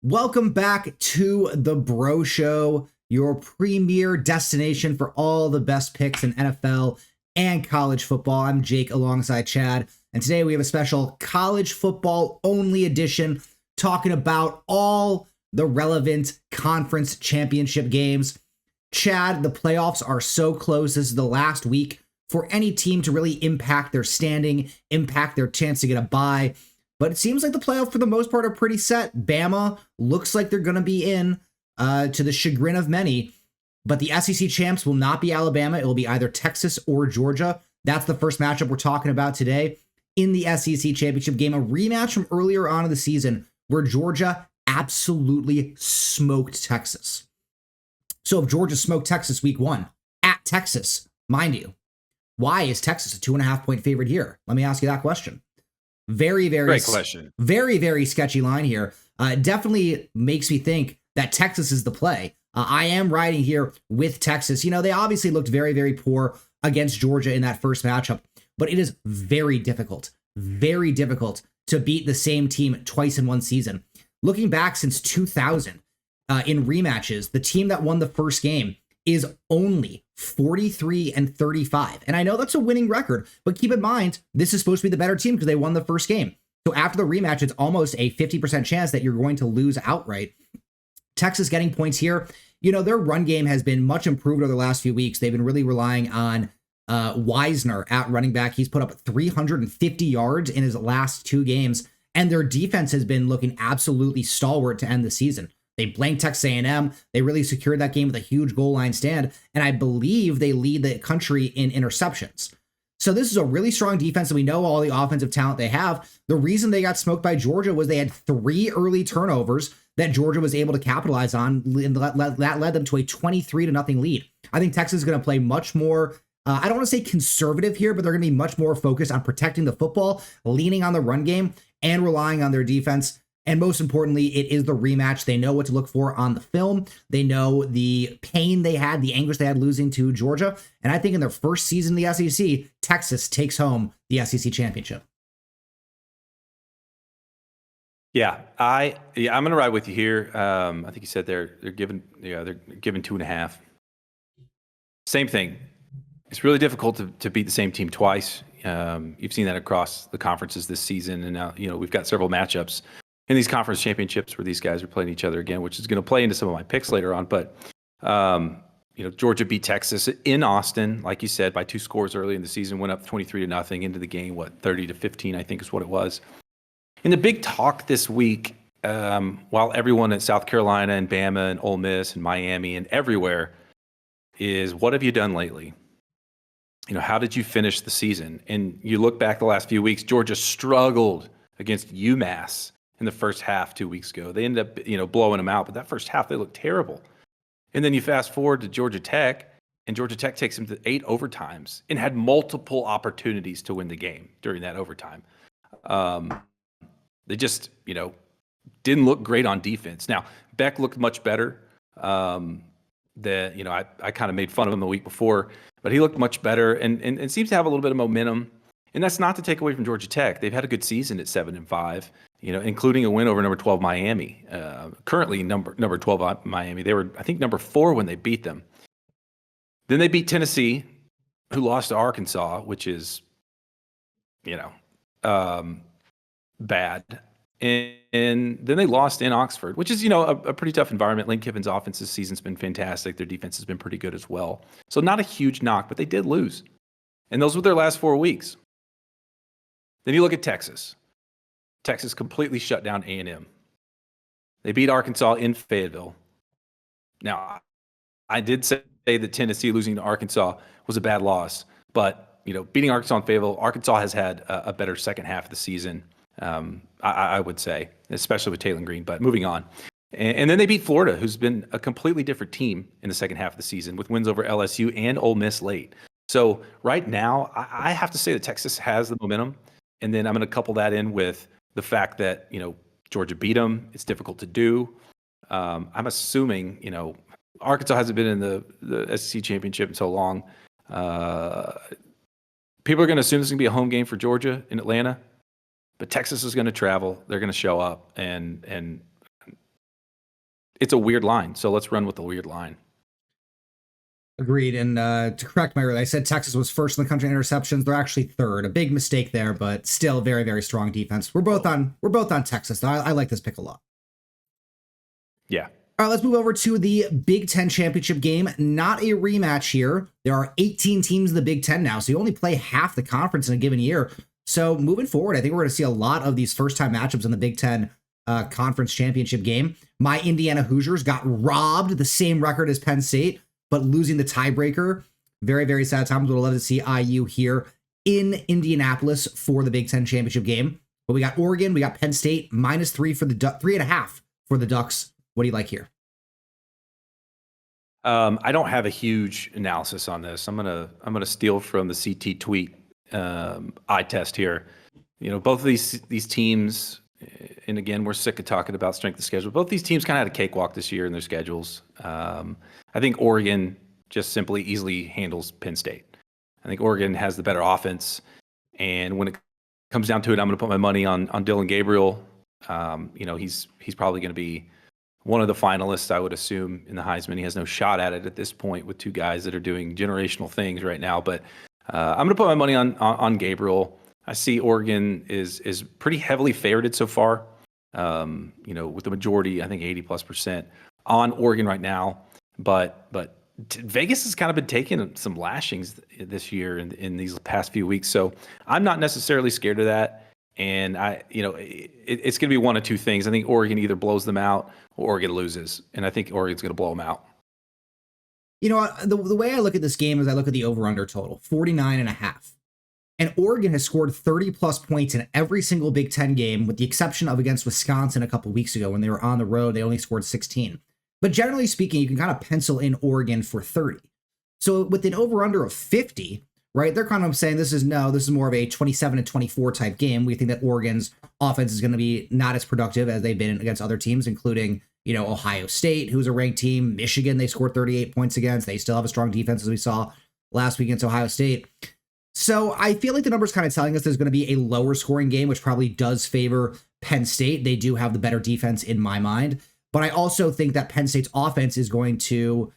Welcome back to the Bro Show, your premier destination for all the best picks in NFL and college football. I'm Jake alongside Chad, and today we have a special college football only edition talking about all the relevant conference championship games. Chad, the playoffs are so close. This is the last week for any team to really impact their standing, impact their chance to get a bye. But it seems like the playoffs, for the most part, are pretty set. Bama looks like they're going to be in, to the chagrin of many. But the SEC champs will not be Alabama. It will be either Texas or Georgia. That's the first matchup we're talking about today in the SEC championship game. A rematch from earlier on in the season where Georgia absolutely smoked Texas. So if Georgia smoked Texas week 1 at Texas, mind you, why is Texas a 2.5-point favorite here? Let me ask you that question. Very great question. Very sketchy line here. Definitely makes me think that Texas is the play. I am riding here with Texas. You know, they obviously looked very poor against Georgia in that first matchup, but it is very difficult to beat the same team twice in one season. Looking back since 2000 in rematches, the team that won the first game is only 43-35. And I know that's a winning record, but keep in mind, this is supposed to be the better team because they won the first game. So after the rematch, it's almost a 50% chance that you're going to lose outright. Texas getting points here. You know, their run game has been much improved over the last few weeks. They've been really relying on Wisner at running back. He's put up 350 yards in his last 2 games, and their defense has been looking absolutely stalwart to end the season. They blanked Texas A&M. They really secured that game with a huge goal line stand. And I believe they lead the country in interceptions. So this is a really strong defense, and we know all the offensive talent they have. The reason they got smoked by Georgia was they had 3 early turnovers that Georgia was able to capitalize on, and that led them to a 23-0 lead. I think Texas is going to play much more, I don't want to say conservative here, but they're going to be much more focused on protecting the football, leaning on the run game, and relying on their defense. And most importantly, it is the rematch. They know what to look for on the film. They know the pain they had, the anguish they had losing to Georgia. And I think in their first season in the SEC, Texas takes home the SEC championship. Yeah, I'm going to ride with you here. I think you said they're given 2.5. Same thing. It's really difficult to beat the same team twice. You've seen that across the conferences this season, and now we've got several matchups in these conference championships where these guys are playing each other again, which is going to play into some of my picks later on. But, Georgia beat Texas in Austin, like you said, by 2 scores early in the season, went up 23-0 into the game, 30-15, I think is what it was. And the big talk this week, while everyone at South Carolina and Bama and Ole Miss and Miami and everywhere is, what have you done lately? How did you finish the season? And you look back the last few weeks, Georgia struggled against UMass in the first half 2 weeks ago. They ended up, blowing them out, but that first half they looked terrible. And then you fast forward to Georgia Tech, and Georgia Tech takes them to 8 overtimes and had multiple opportunities to win the game during that overtime. They just, didn't look great on defense. Now, Beck looked much better. I kind of made fun of him the week before, but he looked much better and seems to have a little bit of momentum. And that's not to take away from Georgia Tech. They've had a good season at 7-5, including a win over number 12 Miami. Currently number 12 Miami. They were, I think, number 4 when they beat them. Then they beat Tennessee, who lost to Arkansas, which is, bad. And then they lost in Oxford, which is, a pretty tough environment. Lane Kiffin's offense this season's been fantastic. Their defense has been pretty good as well. So not a huge knock, but they did lose. And those were their last 4 weeks. Then you look at Texas. Texas completely shut down A&M. They beat Arkansas in Fayetteville. Now, I did say that Tennessee losing to Arkansas was a bad loss, but beating Arkansas in Fayetteville, Arkansas has had a better second half of the season, I would say, especially with Taylor Green. But moving on. And then they beat Florida, who's been a completely different team in the second half of the season with wins over LSU and Ole Miss late. So right now, I have to say that Texas has the momentum. And then I'm going to couple that in with the fact that, Georgia beat them. It's difficult to do. I'm assuming, Arkansas hasn't been in the SEC championship in so long. People are going to assume this is going to be a home game for Georgia in Atlanta. But Texas is going to travel. They're going to show up. And it's a weird line. So let's run with the weird line. Agreed. And to correct my earlier, I said Texas was first in the country in interceptions. They're actually third. A big mistake there, but still very, very strong defense. We're both on Texas, though. I like this pick a lot. Yeah. All right, let's move over to the Big Ten championship game. Not a rematch here. There are 18 teams in the Big Ten now, so you only play half the conference in a given year. So moving forward, I think we're going to see a lot of these first-time matchups in the Big Ten conference championship game. My Indiana Hoosiers got robbed, the same record as Penn State, but losing the tiebreaker. Very, very sad times. Would love to see IU here in Indianapolis for the Big Ten championship game. But we got Oregon, we got Penn State, -3 for the 3.5 for the Ducks. What do you like here? I don't have a huge analysis on this. I'm gonna steal from the CT tweet eye test here. Both of these teams, and again, we're sick of talking about strength of schedule. Both these teams kind of had a cakewalk this year in their schedules. I think Oregon just simply easily handles Penn State. I think Oregon has the better offense, and when it comes down to it, I'm going to put my money on Dylan Gabriel. He's probably going to be one of the finalists, I would assume, in the Heisman. He has no shot at it at this point with two guys that are doing generational things right now. But I'm going to put my money on Gabriel. I see Oregon is pretty heavily favorited so far. With the majority, I think 80+% on Oregon right now. But Vegas has kind of been taking some lashings this year in these past few weeks. So I'm not necessarily scared of that. And it's going to be one of two things. I think Oregon either blows them out or Oregon loses. And I think Oregon's going to blow them out. The way I look at this game is I look at the over-under total, 49.5. And Oregon has scored 30-plus points in every single Big Ten game, with the exception of against Wisconsin a couple weeks ago when they were on the road. They only scored 16. But generally speaking, you can kind of pencil in Oregon for 30. So with an over-under of 50, right, they're kind of saying this is more of a 27-24 type game. We think that Oregon's offense is going to be not as productive as they've been against other teams, including, Ohio State, who's a ranked team. Michigan, they scored 38 points against. They still have a strong defense, as we saw last week against Ohio State. So I feel like the number's kind of telling us there's going to be a lower scoring game, which probably does favor Penn State. They do have the better defense in my mind. But I also think that Penn State's offense is going to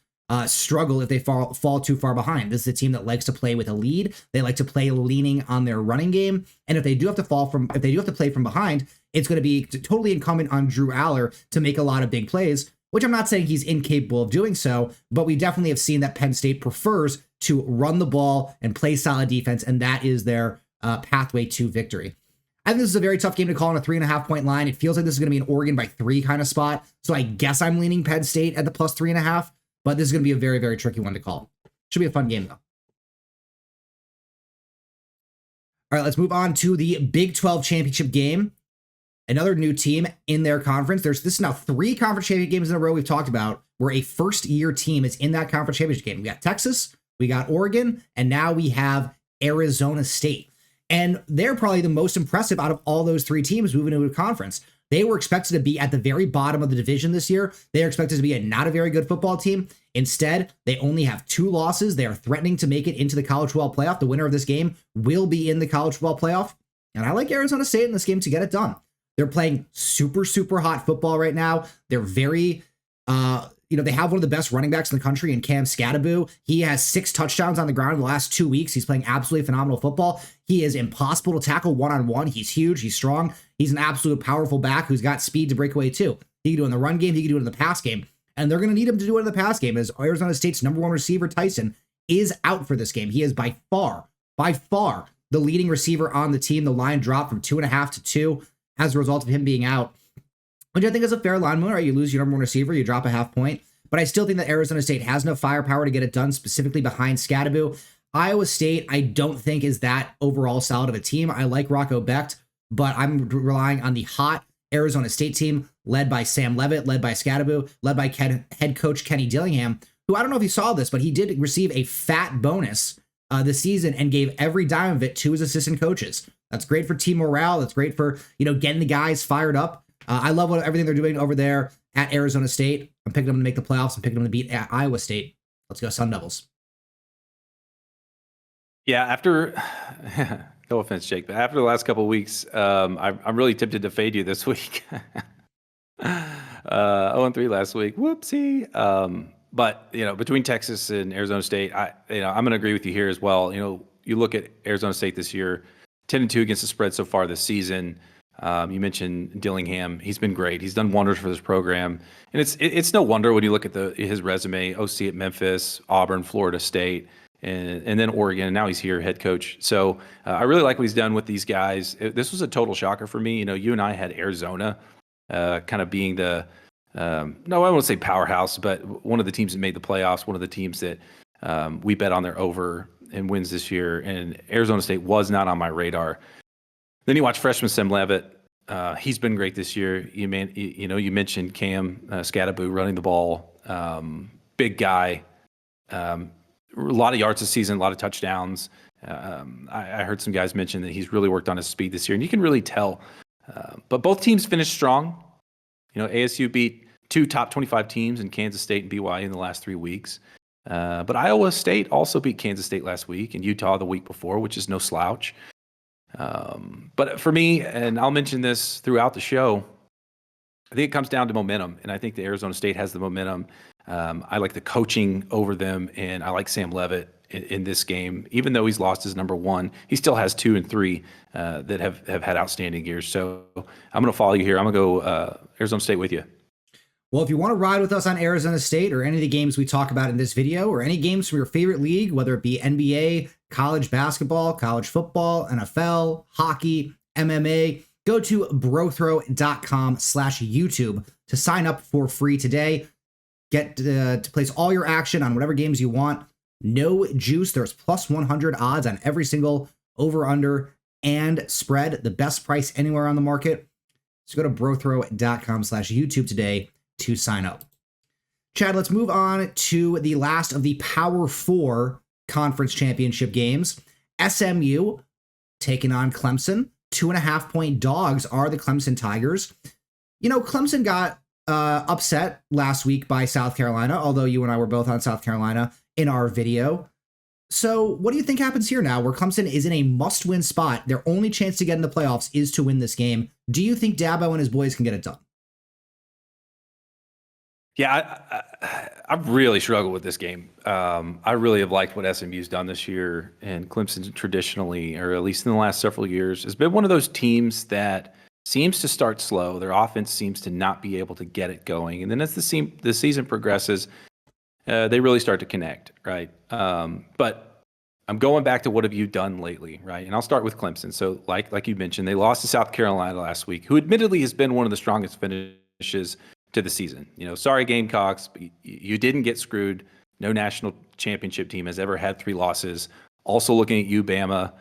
struggle if they fall too far behind. This is a team that likes to play with a lead. They like to play leaning on their running game. And if they do have to play from behind, it's going to be totally incumbent on Drew Aller to make a lot of big plays, which I'm not saying he's incapable of doing so, but we definitely have seen that Penn State prefers to run the ball and play solid defense, and that is their pathway to victory. I think this is a very tough game to call on a 3.5-point line. It feels like this is going to be an Oregon by 3 kind of spot. So I guess I'm leaning Penn State at the plus 3.5, but this is going to be a very, very tricky one to call. Should be a fun game, though. All right, let's move on to the Big 12 championship game. Another new team in their conference. This is now 3 conference championship games in a row we've talked about where a first-year team is in that conference championship game. We got Texas, we got Oregon, and now we have Arizona State. And they're probably the most impressive out of all those 3 teams moving into a conference. They were expected to be at the very bottom of the division this year. They are expected to be not a very good football team. Instead, they only have 2 losses. They are threatening to make it into the college football playoff. The winner of this game will be in the college football playoff. And I like Arizona State in this game to get it done. They're playing super, super hot football right now. They're very, they have one of the best running backs in the country in Cam Scatterbo. He has 6 touchdowns on the ground in the last 2 weeks. He's playing absolutely phenomenal football. He is impossible to tackle one-on-one. He's huge. He's strong. He's an absolute powerful back who's got speed to break away too. He can do it in the run game. He can do it in the pass game. And they're going to need him to do it in the pass game as Arizona State's number 1 receiver, Tyson, is out for this game. He is by far, the leading receiver on the team. The line dropped from 2.5 to 2 as a result of him being out, which I think is a fair line move, right? You lose your number 1 receiver, you drop a half point. But I still think that Arizona State has enough firepower to get it done, specifically behind Scatterbo. Iowa State, I don't think is that overall solid of a team. I like Rocco Becht, but I'm relying on the hot Arizona State team led by Sam Levitt, led by Scatterbo, led by head coach Kenny Dillingham, who I don't know if you saw this, but he did receive a fat bonus this season and gave every dime of it to his assistant coaches. That's great for team morale. That's great for, getting the guys fired up. I love everything they're doing over there at Arizona State. I'm picking them to make the playoffs. I'm picking them to beat Iowa State. Let's go Sun Devils. Yeah, after no offense, Jake, but after the last couple of weeks, I'm really tempted to fade you this week. 0-3 last week. Whoopsie. But between Texas and Arizona State, I'm going to agree with you here as well. You look at Arizona State this year, 10-2 against the spread so far this season. You mentioned Dillingham. He's been great. He's done wonders for this program, and it's no wonder when you look at his resume: OC at Memphis, Auburn, Florida State, and then Oregon. And now he's here, head coach. So I really like what he's done with these guys. This was a total shocker for me. You and I had Arizona kind of being the no, I won't say powerhouse, but one of the teams that made the playoffs, one of the teams that we bet on their over and wins this year. And Arizona State was not on my radar. Then you watch freshman Sam Levitt. He's been great this year. You mentioned Cam Scadaboo running the ball. Big guy. A lot of yards this season, a lot of touchdowns. I heard some guys mention that he's really worked on his speed this year, and you can really tell. But both teams finished strong. ASU beat 2 top 25 teams in Kansas State and BYU in the last 3 weeks. But Iowa State also beat Kansas State last week and Utah the week before, which is no slouch. But for me, and I'll mention this throughout the show, I think it comes down to momentum, and I think the Arizona State has the momentum. I like the coaching over them, and I like Sam Levitt in this game. Even though he's lost his number one, he still has 2 and 3 that have had outstanding years. So I'm going to follow you here. I'm going to go Arizona State with you. Well, if you want to ride with us on Arizona State or any of the games we talk about in this video, or any games from your favorite league, whether it be NBA, college basketball, college football, NFL, hockey, MMA, go to BroThrow.com/YouTube to sign up for free today. Get to place all your action on whatever games you want. No juice. There's plus 100 odds on every single over, under, and spread. The best price anywhere on the market. So go to BroThrow.com/YouTube today to sign up. Chad, let's move on to the last of the Power 4 conference championship games. SMU taking on Clemson. 2.5-point dogs are the Clemson Tigers. Clemson got upset last week by South Carolina, although you and I were both on South Carolina in our video. So what do you think happens here now where Clemson is in a must-win spot? Their only chance to get in the playoffs is to win this game. Do you think Dabo and his boys can get it done? Yeah, I really struggled with this game. I really have liked what SMU's done this year, and Clemson traditionally, or at least in the last several years, has been one of those teams that seems to start slow. Their offense seems to not be able to get it going, and then as the season progresses, they really start to connect, right? But I'm going back to what have you done lately, right? And I'll start with Clemson. So, like you mentioned, they lost to South Carolina last week, who admittedly has been one of the strongest finishes to the season. Sorry Gamecocks, but you didn't get screwed. No national championship team has ever had 3 losses. Also looking at you, Bama,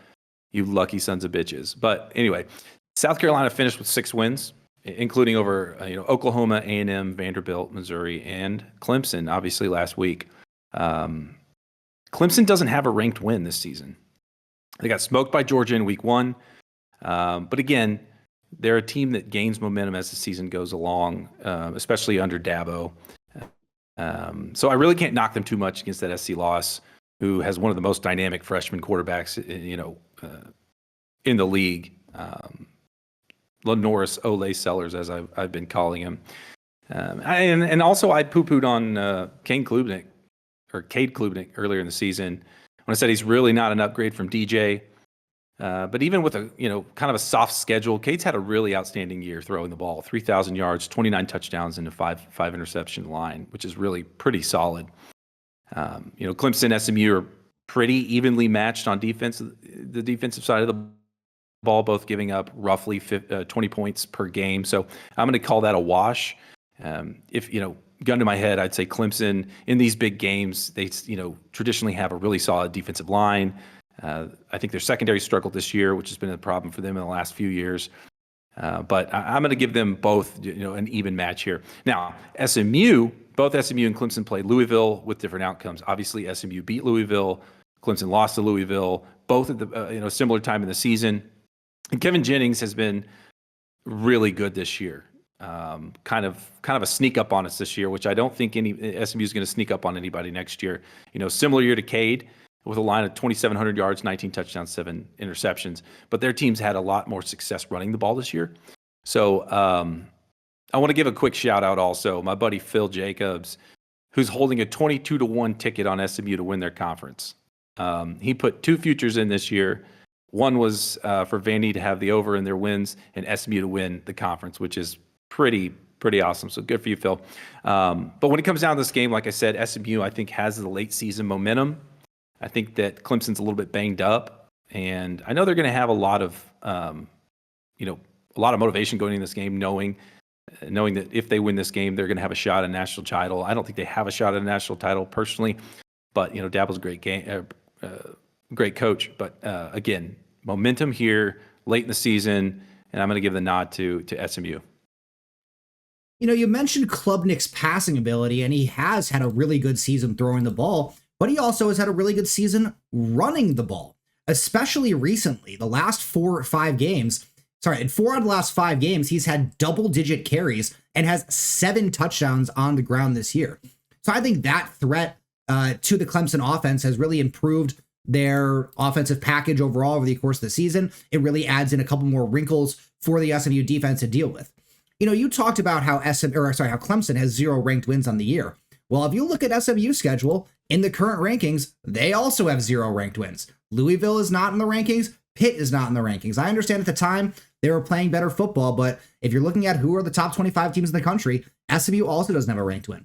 you lucky sons of bitches. But anyway, South Carolina finished with 6 wins, including over Oklahoma, A&M, Vanderbilt, Missouri, and Clemson, obviously last week. Clemson doesn't have a ranked win this season. They got smoked by Georgia in week 1. But again, they're a team that gains momentum as the season goes along, especially under Dabo. So I really can't knock them too much against that SC loss, who has one of the most dynamic freshman quarterbacks, in the league. Norris Ole Sellers, as I've been calling him. And also I poo-pooed on Cade Klubnik earlier in the season when I said he's really not an upgrade from DJ. But even with a kind of a soft schedule, Cade's had a really outstanding year throwing the ball. 3,000 yards, 29 touchdowns, and a five interception line, which is really pretty solid. Clemson, SMU are pretty evenly matched on defense. The defensive side of the ball, both giving up roughly 20 points per game. So I'm going to call that a wash. If gun to my head, I'd say Clemson in these big games, they traditionally have a really solid defensive line. I think their secondary struggled this year, which has been a problem for them in the last few years. But I'm going to give them both, an even match here. Now, both SMU and Clemson played Louisville with different outcomes. Obviously, SMU beat Louisville. Clemson lost to Louisville, both at the similar time in the season. And Kevin Jennings has been really good this year. Kind of a sneak up on us this year, which I don't think SMU is going to sneak up on anybody next year. Similar year to Cade, with a line of 2,700 yards, 19 touchdowns, 7 interceptions. But their teams had a lot more success running the ball this year. So I want to give a quick shout out also. My buddy Phil Jacobs, who's holding a 22-1 ticket on SMU to win their conference. He put 2 futures in this year. One was for Vandy to have the over in their wins and SMU to win the conference, which is pretty awesome. So good for you, Phil. But when it comes down to this game, like I said, SMU, I think, has the late season momentum. I think that Clemson's a little bit banged up, and I know they're going to have a lot of motivation going in this game, knowing that if they win this game, they're going to have a shot at a national title. I don't think they have a shot at a national title personally, but Dabo's a great coach. But again, momentum here late in the season, and I'm going to give the nod to SMU. You mentioned Klubnik's passing ability, and he has had a really good season throwing the ball, but he also has had a really good season running the ball, especially recently. The last 4 or 5 games, in 4 out of the last 5 games, he's had double-digit carries and has 7 touchdowns on the ground this year. So I think that threat to the Clemson offense has really improved their offensive package overall over the course of the season. It really adds in a couple more wrinkles for the SMU defense to deal with. You talked about how Clemson has 0 ranked wins on the year. Well, if you look at SMU's schedule in the current rankings, they also have 0 ranked wins. Louisville is not in the rankings. Pitt is not in the rankings. I understand at the time they were playing better football, but if you're looking at who are the top 25 teams in the country, SMU also doesn't have a ranked win.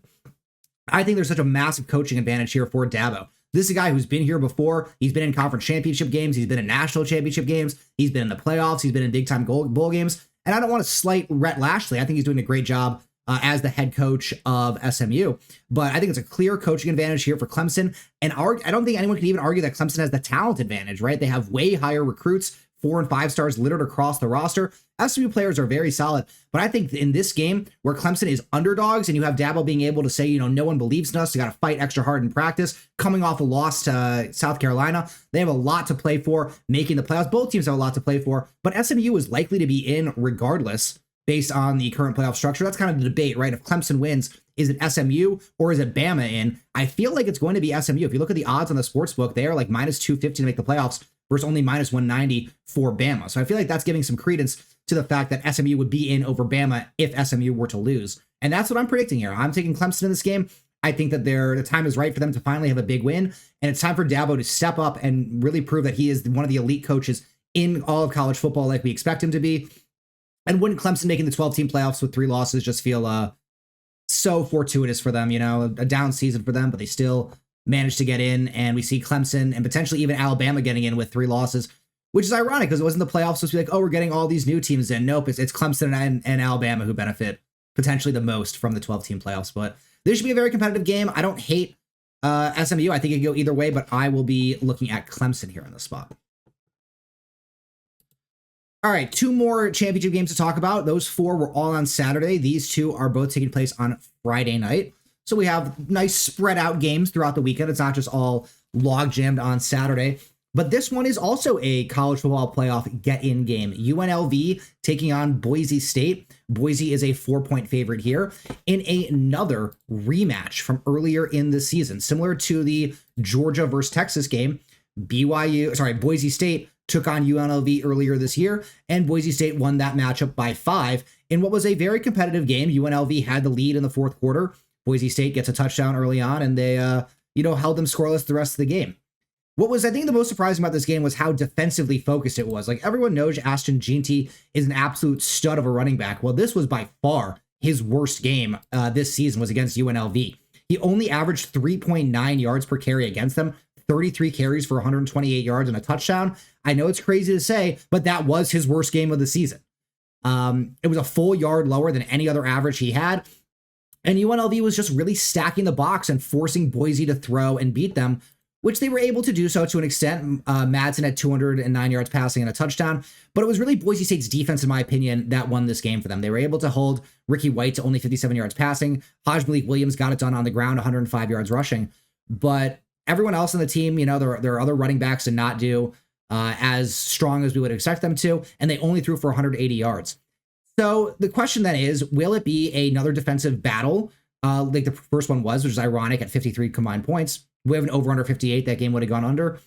I think there's such a massive coaching advantage here for Dabo. This is a guy who's been here before. He's been in conference championship games. He's been in national championship games. He's been in the playoffs. He's been in big-time bowl games. And I don't want to slight Rhett Lashley. I think he's doing a great job as the head coach of SMU. But I think it's a clear coaching advantage here for Clemson. And I don't think anyone can even argue that Clemson has the talent advantage, right? They have way higher recruits, 4 and 5 stars littered across the roster. SMU players are very solid. But I think in this game where Clemson is underdogs and you have Dabo being able to say, no one believes in us, you got to fight extra hard in practice, coming off a loss to South Carolina, they have a lot to play for, making the playoffs. Both teams have a lot to play for, but SMU is likely to be in regardless based on the current playoff structure. That's kind of the debate, right? If Clemson wins, is it SMU or is it Bama in? I feel like it's going to be SMU. If you look at the odds on the sports book, they are like -250 to make the playoffs versus only -190 for Bama. So I feel like that's giving some credence to the fact that SMU would be in over Bama if SMU were to lose. And that's what I'm predicting here. I'm taking Clemson in this game. I think that the time is right for them to finally have a big win. And it's time for Dabo to step up and really prove that he is one of the elite coaches in all of college football like we expect him to be. And wouldn't Clemson making the 12-team playoffs with 3 losses just feel so fortuitous for them, a down season for them, but they still managed to get in. And we see Clemson and potentially even Alabama getting in with 3 losses, which is ironic because it wasn't the playoffs supposed to be like, oh, we're getting all these new teams in. Nope, it's Clemson and Alabama who benefit potentially the most from the 12-team playoffs. But this should be a very competitive game. I don't hate SMU. I think it can go either way, but I will be looking at Clemson here in the spot. All right, 2 more championship games to talk about. Those 4 were all on Saturday. These 2 are both taking place on Friday night. So we have nice spread out games throughout the weekend. It's not just all log jammed on Saturday. But this one is also a college football playoff get-in game. UNLV taking on Boise State. Boise is a 4-point favorite here in another rematch from earlier in the season. Similar to the Georgia versus Texas game, Boise State took on UNLV earlier this year, and Boise State won that matchup by 5 in what was a very competitive game. UNLV had the lead in the 4th quarter. Boise State gets a touchdown early on, and they held them scoreless the rest of the game. What was, I think, the most surprising about this game was how defensively focused it was. Like, everyone knows Ashton Jeanty is an absolute stud of a running back. Well, this was by far his worst game this season was against UNLV. He only averaged 3.9 yards per carry against them, 33 carries for 128 yards and a touchdown. I know it's crazy to say, but that was his worst game of the season. It was a full yard lower than any other average he had. And UNLV was just really stacking the box and forcing Boise to throw and beat them, which they were able to do so to an extent. Madsen had 209 yards passing and a touchdown, but it was really Boise State's defense, in my opinion, that won this game for them. They were able to hold Ricky White to only 57 yards passing. Haj Malik Williams got it done on the ground, 105 yards rushing. But everyone else on the team, there are other running backs did not do as strong as we would expect them to, and they only threw for 180 yards. So the question then is, will it be another defensive battle like the first one was, which is ironic at 53 combined points? We have an over under 58. That game would have gone under.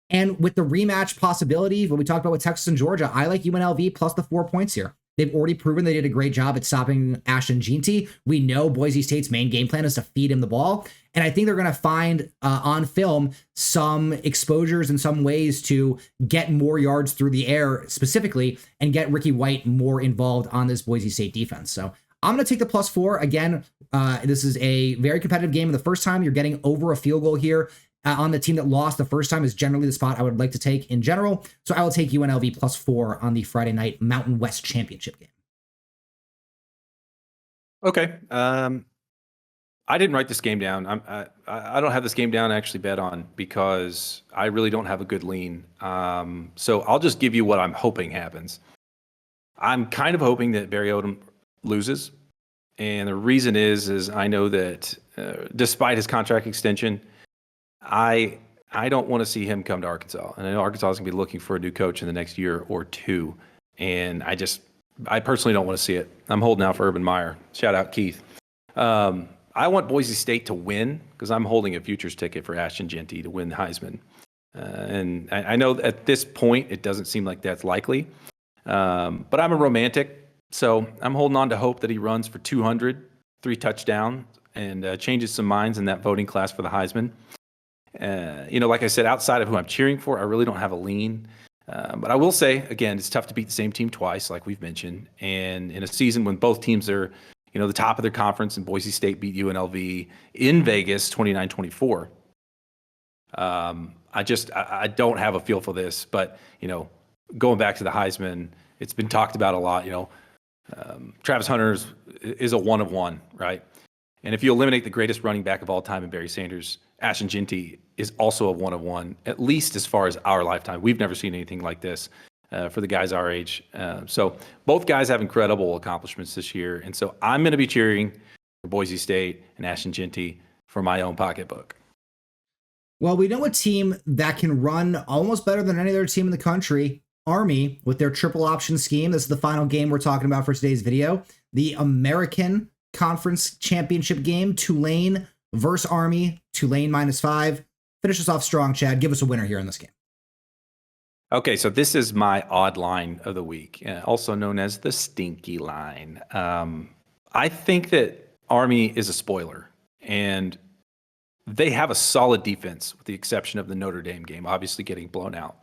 And with the rematch possibility, when we talked about with Texas and Georgia, I like UNLV plus the 4 points here. They've already proven they did a great job at stopping Ashton Jeanty. We know Boise State's main game plan is to feed him the ball. And I think they're going to find on film some exposures and some ways to get more yards through the air specifically and get Ricky White more involved on this Boise State defense. So I'm going to take the +4. Again, this is a very competitive game. And the first time you're getting over a field goal here on the team that lost the first time is generally the spot I would like to take in general. So I will take UNLV +4 on the Friday night Mountain West Championship game. Okay. I didn't write this game down. I don't have this game down to actually bet on because I really don't have a good lean. So I'll just give you what I'm hoping happens. I'm kind of hoping that Barry Odom loses. And the reason is I know that despite his contract extension, I don't want to see him come to Arkansas. And I know Arkansas is going to be looking for a new coach in the next year or two. And I personally don't want to see it. I'm holding out for Urban Meyer. Shout out Keith. I want Boise State to win because I'm holding a futures ticket for Ashton Jeanty to win the Heisman. And I know at this point it doesn't seem like that's likely. But I'm a romantic, so I'm holding on to hope that he runs for 200, 3 touchdowns, and changes some minds in that voting class for the Heisman. Like I said, outside of who I'm cheering for, I really don't have a lean. But I will say, again, it's tough to beat the same team twice, like we've mentioned. And in a season when both teams are the top of their conference, and Boise State beat UNLV in Vegas 29-24. I don't have a feel for this, but, going back to the Heisman, it's been talked about a lot. Travis Hunter is a one of one, right? And if you eliminate the greatest running back of all time in Barry Sanders, Ashton Jeanty is also a one of one, at least as far as our lifetime. We've never seen anything like this. For the guys our age. So both guys have incredible accomplishments this year. And so I'm going to be cheering for Boise State and Ashton Jeanty for my own pocketbook. Well, we know a team that can run almost better than any other team in the country, Army, with their triple option scheme. This is the final game we're talking about for today's video. The American Conference Championship game, Tulane versus Army, Tulane -5. Finish us off strong, Chad. Give us a winner here in this game. Okay, so this is my odd line of the week, also known as the stinky line. I think that Army is a spoiler, and they have a solid defense with the exception of the Notre Dame game, obviously getting blown out.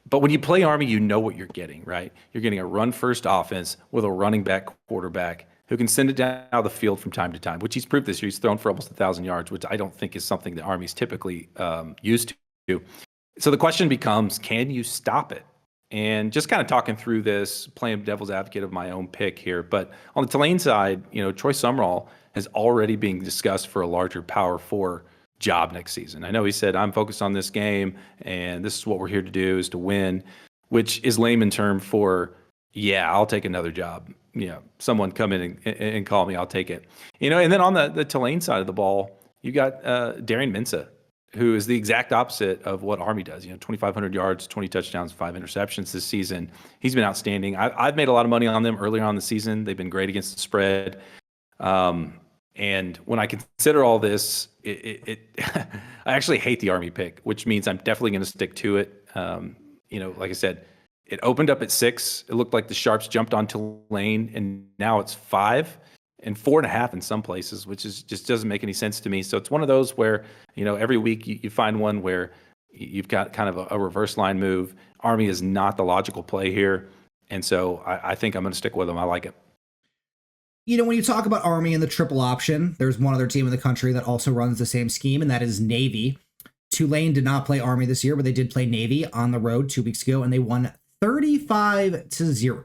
But when you play Army, you know what you're getting, right? You're getting a run-first offense with a running back quarterback who can send it down the field from time to time, which he's proved this year. He's thrown for almost 1,000 yards, which I don't think is something that Army's typically used to. So the question becomes, can you stop it? And just kind of talking through this, playing devil's advocate of my own pick here. But on the Tulane side, Troy Summerall has already been discussed for a larger Power 4 job next season. I know he said, I'm focused on this game, and this is what we're here to do, is to win, which is layman term for, yeah, I'll take another job. Someone come in and call me, I'll take it. And then on the Tulane side of the ball, you got Darian Mensah, who is the exact opposite of what Army does. 2,500 yards, 20 touchdowns, 5 interceptions this season. He's been outstanding. I've made a lot of money on them earlier on in the season. They've been great against the spread. And when I consider all this, I actually hate the Army pick, which means I'm definitely going to stick to it. Like I said, it opened up at 6. It looked like the Sharps jumped on Tulane, and now it's 5. And 4.5 in some places, which just doesn't make any sense to me. So it's one of those where, every week you find one where you've got kind of a reverse line move. Army is not the logical play here. And so I think I'm going to stick with them. I like it. When you talk about Army and the triple option, there's one other team in the country that also runs the same scheme, and that is Navy. Tulane did not play Army this year, but they did play Navy on the road 2 weeks ago, and they won 35-0.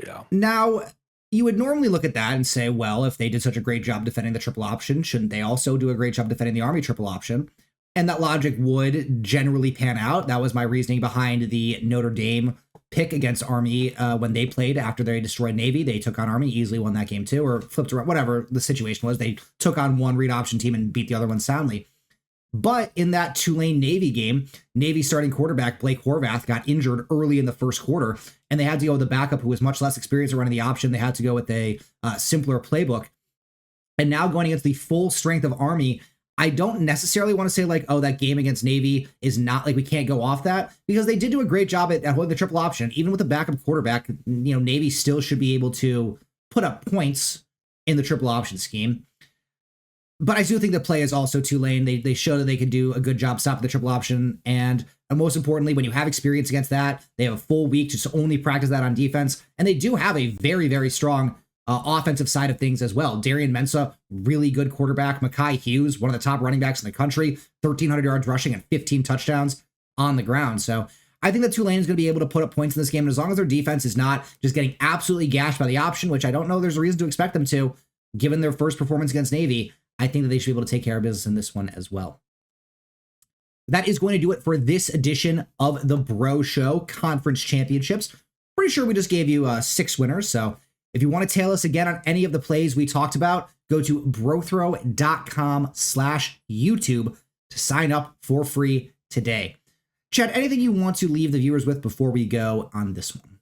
Yeah. Now, you would normally look at that and say, well, if they did such a great job defending the triple option, shouldn't they also do a great job defending the Army triple option? And that logic would generally pan out. That was my reasoning behind the Notre Dame pick against Army when they played after they destroyed Navy. They took on Army, easily won that game too, or flipped around, whatever the situation was. They took on one read option team and beat the other one soundly. But in that Tulane-Navy game, Navy starting quarterback Blake Horvath got injured early in the first quarter, and they had to go with the backup who was much less experienced at running the option. They had to go with a simpler playbook. And now going against the full strength of Army, I don't necessarily want to say like, oh, that game against Navy is not like we can't go off that, because they did do a great job at holding the triple option. Even with the backup quarterback, Navy still should be able to put up points in the triple option scheme. But I do think the play is also Tulane. They show that they can do a good job stopping the triple option. And most importantly, when you have experience against that, they have a full week to only practice that on defense. And they do have a very, very strong offensive side of things as well. Darian Mensah, really good quarterback. Mekhi Hughes, one of the top running backs in the country, 1,300 yards rushing and 15 touchdowns on the ground. So I think that Tulane is going to be able to put up points in this game. And as long as their defense is not just getting absolutely gashed by the option, which I don't know there's a reason to expect them to, given their first performance against Navy, I think that they should be able to take care of business in this one as well. That is going to do it for this edition of the Bro Show Conference Championships. Pretty sure we just gave you 6 winners. So if you want to tail us again on any of the plays we talked about, go to brothrow.com/YouTube to sign up for free today. Chad, anything you want to leave the viewers with before we go on this one?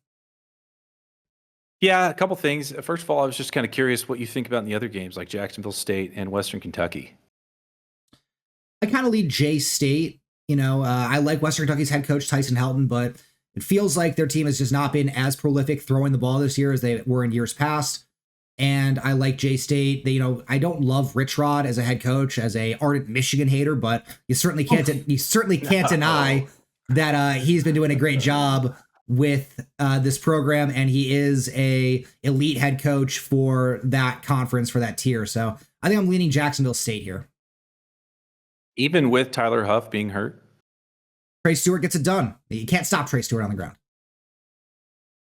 Yeah, a couple things. First of all, I was just kind of curious what you think about in the other games like Jacksonville State and Western Kentucky. I kind of lead J State. I like Western Kentucky's head coach, Tyson Helton, but it feels like their team has just not been as prolific throwing the ball this year as they were in years past. And I like J State. I don't love Rich Rod as a head coach, as a ardent Michigan hater, but you certainly can't deny that he's been doing a great job with this program, and he is a elite head coach for that conference, for that tier. So I think I'm leaning Jacksonville State here. Even with Tyler Huff being hurt? Trey Stewart gets it done. You can't stop Trey Stewart on the ground.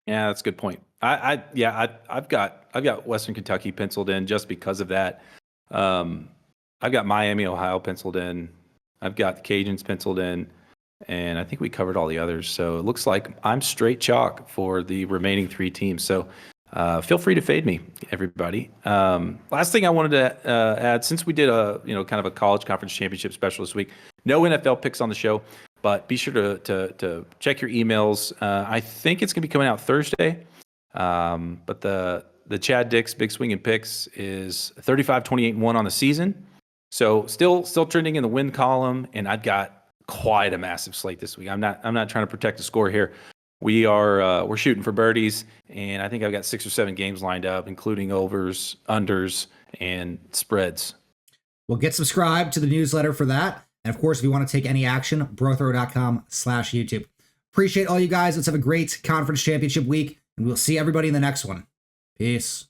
Yeah, that's a good point. I've got Western Kentucky penciled in just because of that. I've got Miami, Ohio penciled in. I've got the Cajuns penciled in. And I think we covered all the others. So it looks like I'm straight chalk for the remaining 3 teams. So feel free to fade me, everybody. Last thing I wanted to add, since we did a kind of a college conference championship special this week, no NFL picks on the show, but be sure to check your emails. I think it's going to be coming out Thursday. But the Chad Dix Big Swing and Picks is 35-28-1 on the season. So still trending in the win column, and I've got quite a massive slate this week. I'm not trying to protect the score here. We're shooting for birdies, and I think I've got 6 or 7 games lined up, including overs, unders, and spreads. Well, get subscribed to the newsletter for that. And of course, if you want to take any action, brothrow.com/YouTube. Appreciate all you guys. Let's have a great conference championship week, and we'll see everybody in the next one. Peace.